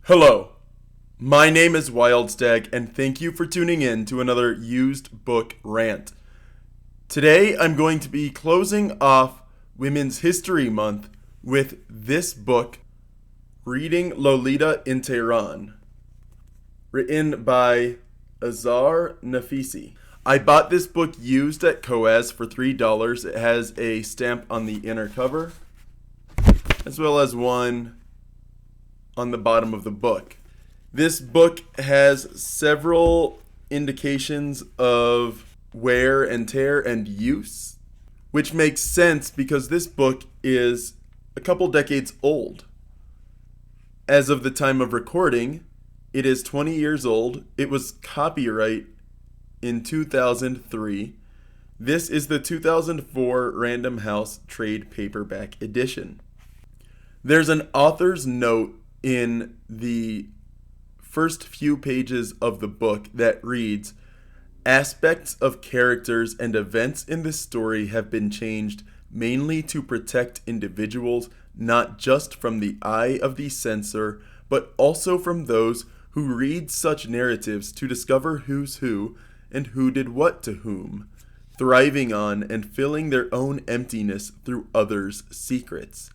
Hello, my name is Wildstag, and thank you for tuning in to another used book rant. Today, I'm going to be closing off Women's History Month with this book, Reading Lolita in Tehran, written by Azar Nafisi. I bought this book used at Koaz for $3. It has a stamp on the inner cover, as well as one on the bottom of the book. This book has several indications of wear and tear and use, which makes sense because this book is a couple decades old. As of the time of recording, it is 20 years old. It was copyright in 2003. This is the 2004 Random House trade paperback edition. There's an author's note in the first few pages of the book that reads, "Aspects of characters and events in this story have been changed mainly to protect individuals, not just from the eye of the censor, but also from those who read such narratives to discover who's who and who did what to whom, thriving on and filling their own emptiness through others' secrets.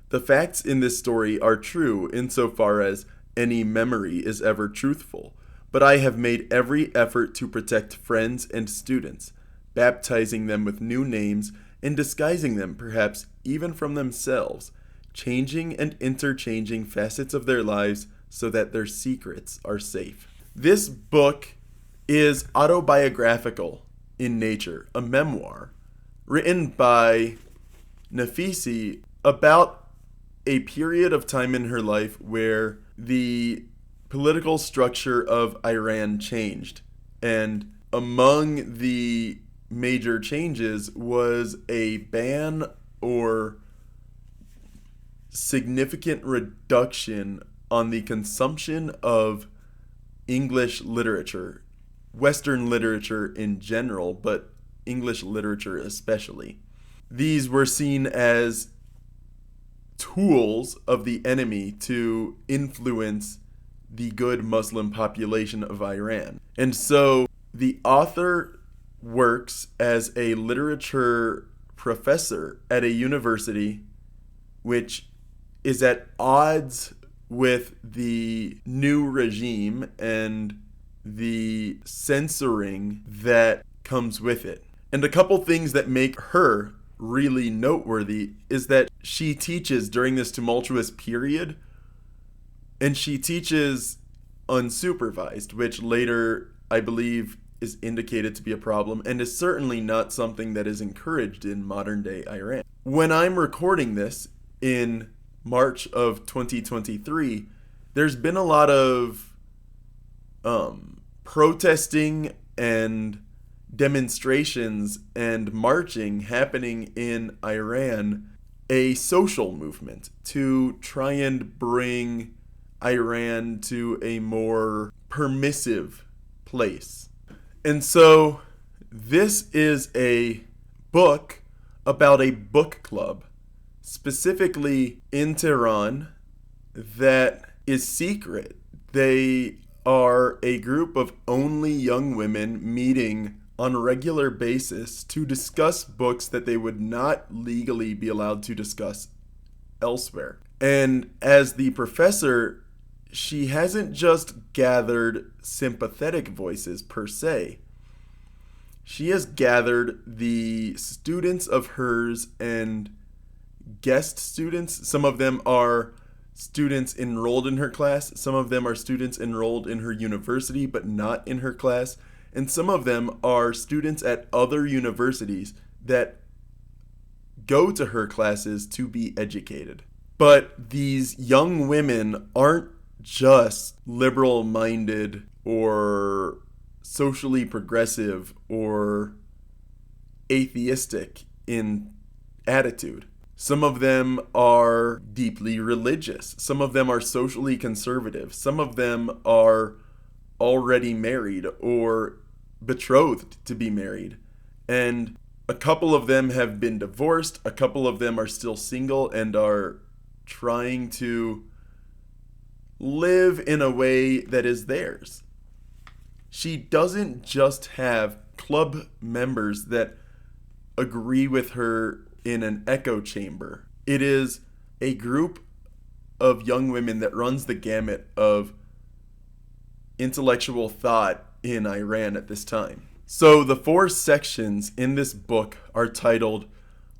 The facts in this story are true insofar as any memory is ever truthful, but I have made every effort to protect friends and students, baptizing them with new names and disguising them perhaps even from themselves, changing and interchanging facets of their lives so that their secrets are safe." This book is autobiographical in nature, a memoir, written by Nafisi about a period of time in her life where the political structure of Iran changed. And among the major changes was a ban or significant reduction on the consumption of English literature, Western literature in general, but English literature especially. These were seen as tools of the enemy to influence the good Muslim population of Iran. And so the author works as a literature professor at a university which is at odds with the new regime and the censoring that comes with it. And a couple things that make her really noteworthy is that she teaches during this tumultuous period, and she teaches unsupervised, which later I believe is indicated to be a problem and is certainly not something that is encouraged in modern day Iran. When I'm recording this in March of 2023, there's been a lot of protesting and demonstrations and marching happening in Iran, a social movement to try and bring Iran to a more permissive place. And so this is a book about a book club, specifically in Tehran, that is secret. They are a group of only young women meeting on a regular basis to discuss books that they would not legally be allowed to discuss elsewhere. And as the professor, she hasn't just gathered sympathetic voices per se. She has gathered the students of hers and guest students. Some of them are students enrolled in her class. Some of them are students enrolled in her university but not in her class. And some of them are students at other universities that go to her classes to be educated. But these young women aren't just liberal-minded or socially progressive or atheistic in attitude. Some of them are deeply religious. Some of them are socially conservative. Some of them are already married or betrothed to be married. And a couple of them have been divorced. A couple of them are still single and are trying to live in a way that is theirs. She doesn't just have club members that agree with her in an echo chamber. It is a group of young women that runs the gamut of intellectual thought in Iran at this time. So the 4 sections in this book are titled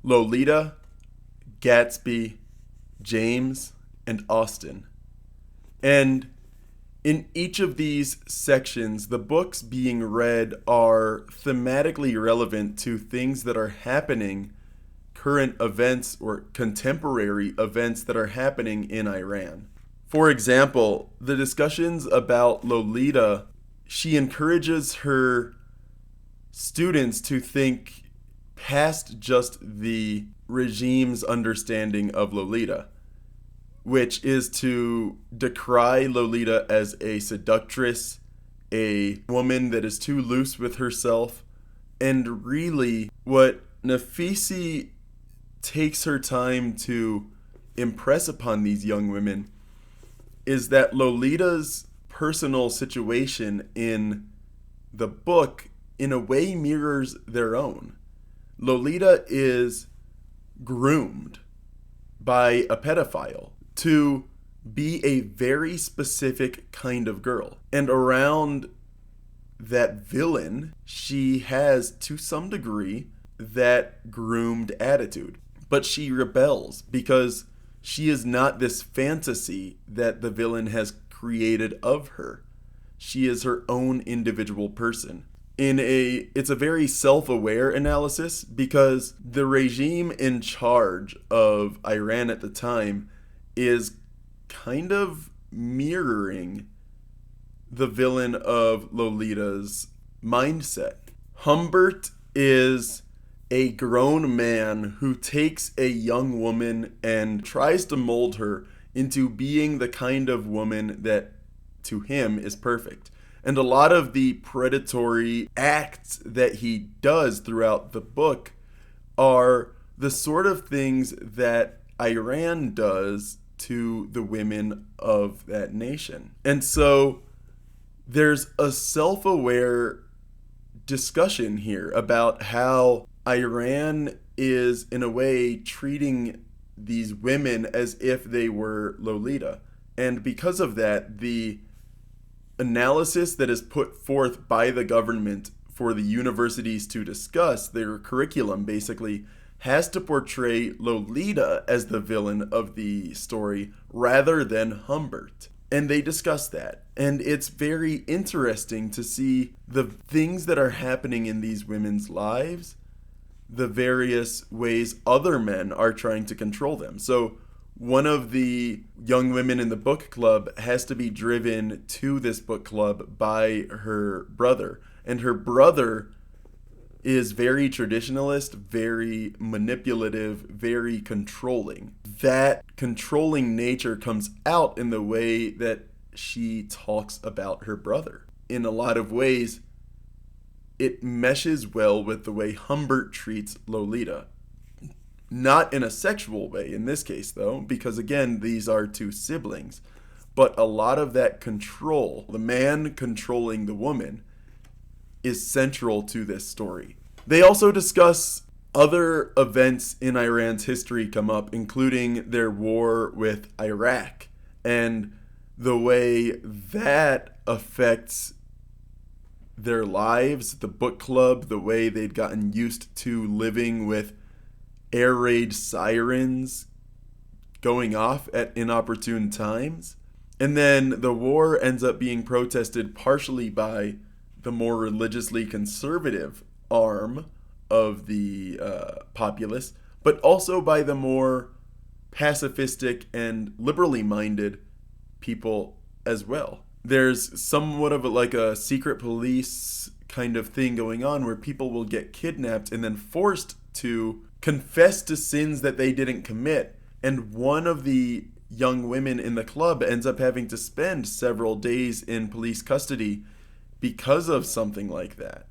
Lolita, Gatsby, James, and Austin. And in each of these sections, the books being read are thematically relevant to things that are happening, current events or contemporary events that are happening in Iran. For example, the discussions about Lolita, she encourages her students to think past just the regime's understanding of Lolita, which is to decry Lolita as a seductress, a woman that is too loose with herself. And really, what Nafisi takes her time to impress upon these young women is that Lolita's personal situation in the book in a way mirrors their own. Lolita is groomed by a pedophile to be a very specific kind of girl. And around that villain, she has, to some degree, that groomed attitude. But she rebels because she is not this fantasy that the villain has created of her. She is her own individual person. It's a very self-aware analysis because the regime in charge of Iran at the time is kind of mirroring the villain of Lolita's mindset. Humbert is a grown man who takes a young woman and tries to mold her into being the kind of woman that to him is perfect. And a lot of the predatory acts that he does throughout the book are the sort of things that Iran does to the women of that nation. And so there's a self-aware discussion here about how Iran is, in a way, treating these women as if they were Lolita. And because of that, the analysis that is put forth by the government for the universities to discuss their curriculum basically has to portray Lolita as the villain of the story rather than Humbert. And they discuss that. And it's very interesting to see the things that are happening in these women's lives, the various ways other men are trying to control them. So one of the young women in the book club has to be driven to this book club by her brother. And her brother is very traditionalist, very manipulative, very controlling. That controlling nature comes out in the way that she talks about her brother. In a lot of ways, it meshes well with the way Humbert treats Lolita. Not in a sexual way in this case, though, because again, these are two siblings. But a lot of that control, the man controlling the woman, is central to this story. They also discuss other events in Iran's history come up, including their war with Iraq and the way that affects their lives, the book club, the way they'd gotten used to living with air raid sirens going off at inopportune times. And then the war ends up being protested partially by the more religiously conservative arm of the populace, but also by the more pacifistic and liberally minded people as well. There's somewhat of a secret police kind of thing going on where people will get kidnapped and then forced to confess to sins that they didn't commit. And one of the young women in the club ends up having to spend several days in police custody because of something like that.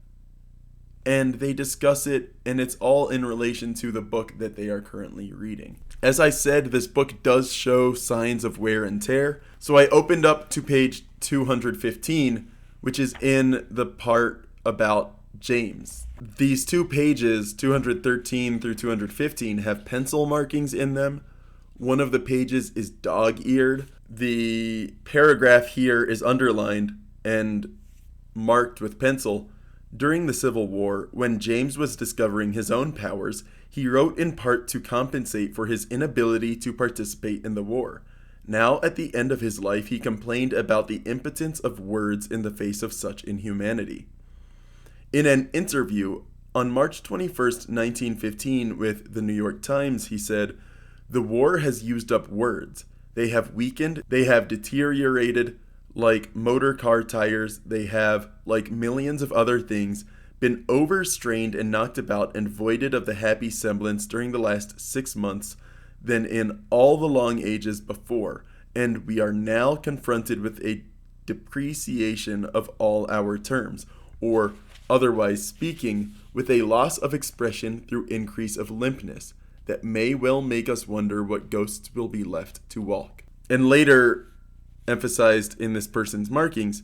and they discuss it, and it's all in relation to the book that they are currently reading. As I said, this book does show signs of wear and tear, so I opened up to page 215, which is in the part about James. These two pages, 213 through 215, have pencil markings in them. One of the pages is dog-eared. The paragraph here is underlined and marked with pencil. During the Civil War, when James was discovering his own powers, he wrote in part to compensate for his inability to participate in the war. Now, at the end of his life, he complained about the impotence of words in the face of such inhumanity. In an interview on March 21st, 1915, with the New York Times, he said, "The war has used up words. They have weakened, they have deteriorated like motor car tires, they have, like millions of other things, been overstrained and knocked about and voided of the happy semblance during the last 6 months than in all the long ages before, and we are now confronted with a depreciation of all our terms, or, otherwise speaking, with a loss of expression through increase of limpness, that may well make us wonder what ghosts will be left to walk." And later, emphasized in this person's markings,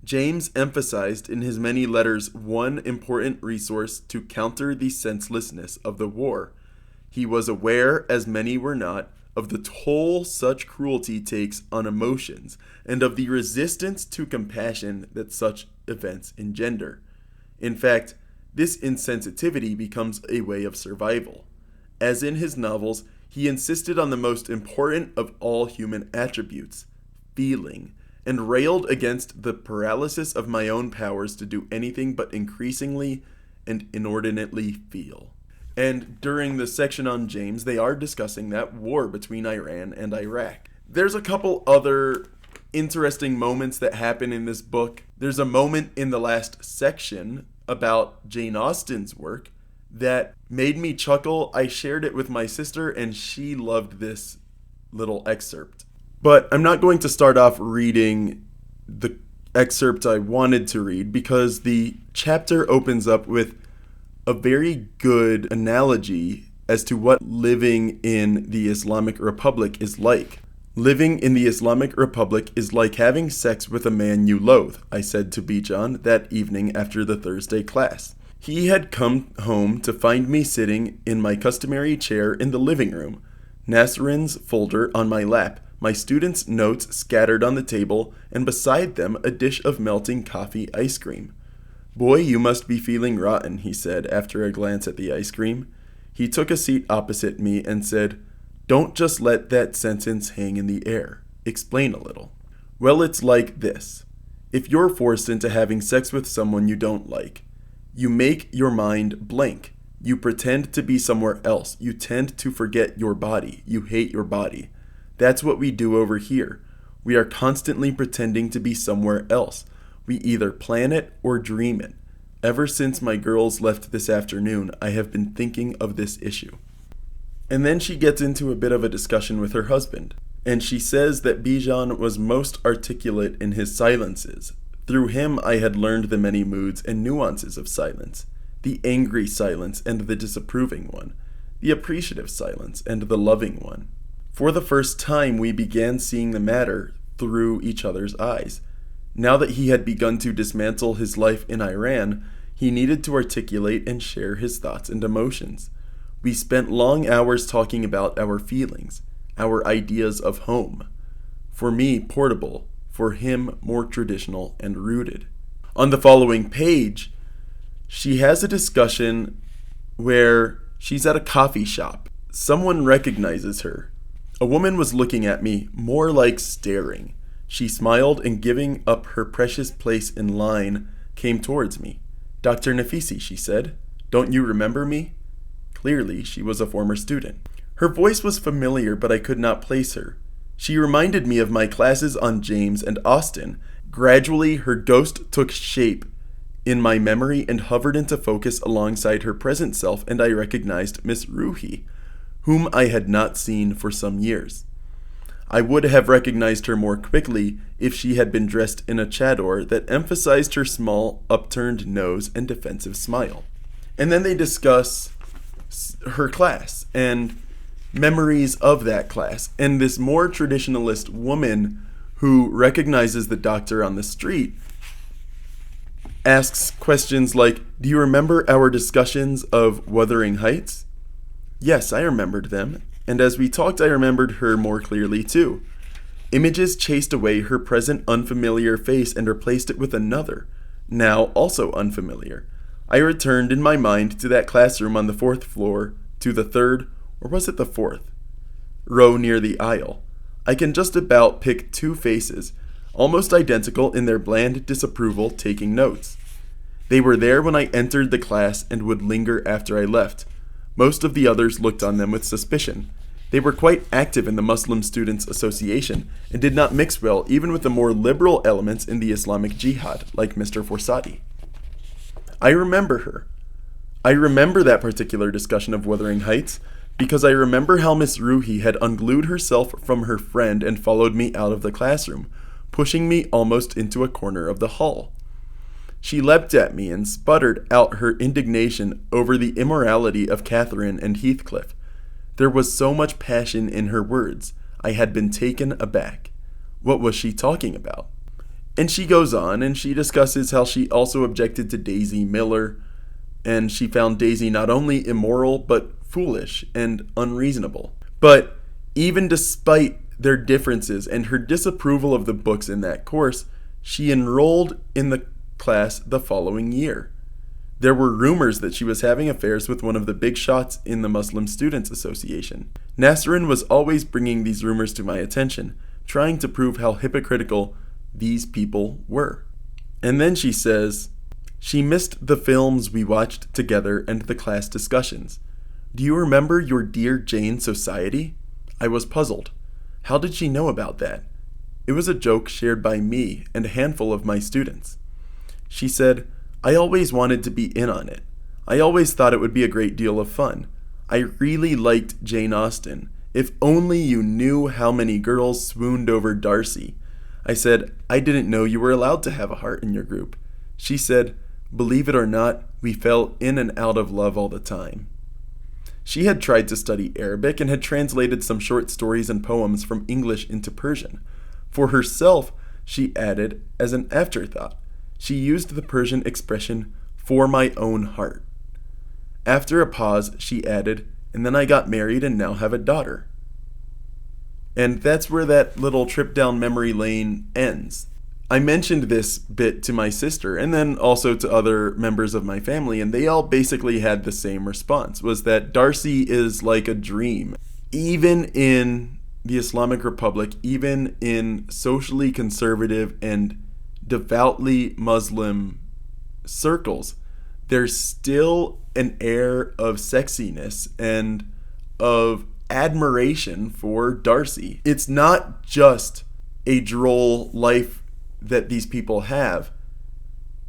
James emphasized in his many letters one important resource to counter the senselessness of the war. He was aware, as many were not, of the toll such cruelty takes on emotions, and of the resistance to compassion that such events engender. In fact, this insensitivity becomes a way of survival. As in his novels, he insisted on the most important of all human attributes, feeling, and railed against the paralysis of my own powers to do anything but increasingly and inordinately feel. And during the section on James, they are discussing that war between Iran and Iraq. There's a couple other interesting moments that happen in this book. There's a moment in the last section about Jane Austen's work that made me chuckle. I shared it with my sister, and she loved this little excerpt. But I'm not going to start off reading the excerpt I wanted to read, because the chapter opens up with a very good analogy as to what living in the Islamic Republic is like. "Living in the Islamic Republic is like having sex with a man you loathe," I said to Bijan that evening after the Thursday class. He had come home to find me sitting in my customary chair in the living room, Nasrin's folder on my lap, my students' notes scattered on the table, and beside them a dish of melting coffee ice cream. "Boy, you must be feeling rotten," he said after a glance at the ice cream. He took a seat opposite me and said, "Don't just let that sentence hang in the air. Explain a little." "Well, it's like this. If you're forced into having sex with someone you don't like, you make your mind blank. You pretend to be somewhere else. You tend to forget your body. You hate your body. That's what we do over here. We are constantly pretending to be somewhere else. We either plan it or dream it. Ever since my girls left this afternoon, I have been thinking of this issue." And then she gets into a bit of a discussion with her husband. And she says that Bijan was most articulate in his silences. Through him I had learned the many moods and nuances of silence. The angry silence and the disapproving one. The appreciative silence and the loving one. For the first time we began seeing the matter through each other's eyes. Now that he had begun to dismantle his life in Iran, he needed to articulate and share his thoughts and emotions. We spent long hours talking about our feelings, our ideas of home. For me, portable. For him, more traditional and rooted. On the following page, she has a discussion where she's at a coffee shop. Someone recognizes her. A woman was looking at me, more like staring. She smiled and, giving up her precious place in line, came towards me. "Dr. Nafisi," she said, "don't you remember me?" Clearly, she was a former student. Her voice was familiar, but I could not place her. She reminded me of my classes on James and Austen. Gradually, her ghost took shape in my memory and hovered into focus alongside her present self, and I recognized Miss Ruhi, whom I had not seen for some years. I would have recognized her more quickly if she had been dressed in a chador that emphasized her small, upturned nose and defensive smile. And then they discuss her class and memories of that class. And this more traditionalist woman who recognizes the doctor on the street asks questions like, "Do you remember our discussions of Wuthering Heights?" "Yes, I remembered them. And as we talked, I remembered her more clearly too. Images chased away her present unfamiliar face and replaced it with another, now also unfamiliar. I returned in my mind to that classroom on the 4th floor, to the 3rd, or was it the 4th, row near the aisle. I can just about pick 2 faces, almost identical in their bland disapproval, taking notes. They were there when I entered the class and would linger after I left. Most of the others looked on them with suspicion. They were quite active in the Muslim Students' Association and did not mix well even with the more liberal elements in the Islamic Jihad, like Mr. Forsadi. I remember her. I remember that particular discussion of Wuthering Heights because I remember how Miss Ruhi had unglued herself from her friend and followed me out of the classroom, pushing me almost into a corner of the hall. She leapt at me and sputtered out her indignation over the immorality of Catherine and Heathcliff. There was so much passion in her words, I had been taken aback. What was she talking about? And she goes on and she discusses how she also objected to Daisy Miller, and she found Daisy not only immoral but foolish and unreasonable. But even despite their differences and her disapproval of the books in that course, she enrolled in the class the following year. There were rumors that she was having affairs with one of the big shots in the Muslim Students Association. Nasrin was always bringing these rumors to my attention, trying to prove how hypocritical these people were. And then she says, she missed the films we watched together and the class discussions. Do you remember your Dear Jane Society? I was puzzled. How did she know about that? It was a joke shared by me and a handful of my students. She said, I always wanted to be in on it. I always thought it would be a great deal of fun. I really liked Jane Austen. If only you knew how many girls swooned over Darcy. I said, I didn't know you were allowed to have a heart in your group. She said, believe it or not, we fell in and out of love all the time. She had tried to study Arabic and had translated some short stories and poems from English into Persian. For herself, she added, as an afterthought, she used the Persian expression, for my own heart. After a pause, she added, and then I got married and now have a daughter. And that's where that little trip down memory lane ends. I mentioned this bit to my sister and then also to other members of my family, and they all basically had the same response, was that Darcy is like a dream. Even in the Islamic Republic, even in socially conservative and devoutly Muslim circles, there's still an air of sexiness and of admiration for Darcy. It's not just a droll life that these people have.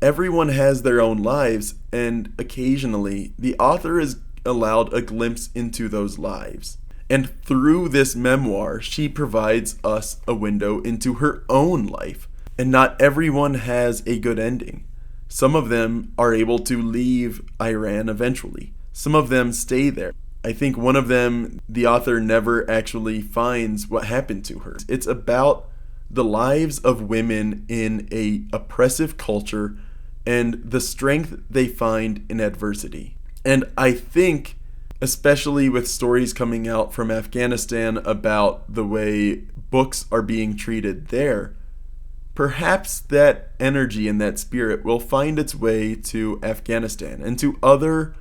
Everyone has their own lives, and occasionally the author is allowed a glimpse into those lives. And through this memoir, she provides us a window into her own life. And not everyone has a good ending. Some of them are able to leave Iran eventually. Some of them stay there. I think one of them, the author never actually finds what happened to her. It's about the lives of women in a oppressive culture and the strength they find in adversity. And I think, especially with stories coming out from Afghanistan about the way books are being treated there, perhaps that energy and that spirit will find its way to Afghanistan and to other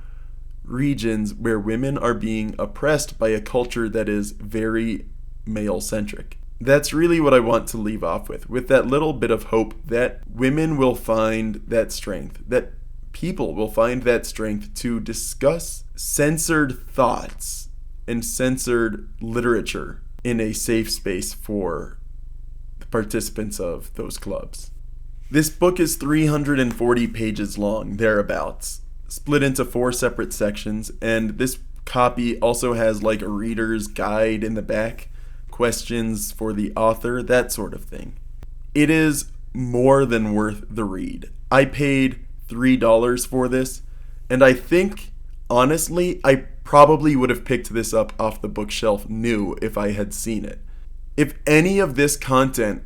regions where women are being oppressed by a culture that is very male-centric. That's really what I want to leave off with that little bit of hope that women will find that strength, that people will find that strength to discuss censored thoughts and censored literature in a safe space for the participants of those clubs. This book is 340 pages long, thereabouts, split into 4 separate sections, and this copy also has like a reader's guide in the back, questions for the author, that sort of thing. It is more than worth the read. I paid $3 for this, And I think, honestly, I probably would have picked this up off the bookshelf new if I had seen it. If any of this content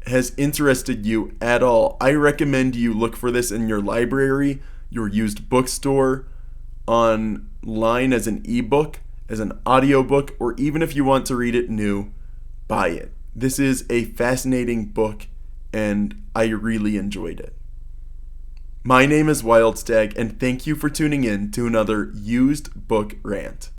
has interested you at all, I recommend you look for this in your library, your used bookstore, online as an ebook, as an audiobook, or even if you want to read it new, buy it. This is a fascinating book, and I really enjoyed it. My name is Wildstag, and thank you for tuning in to another used book rant.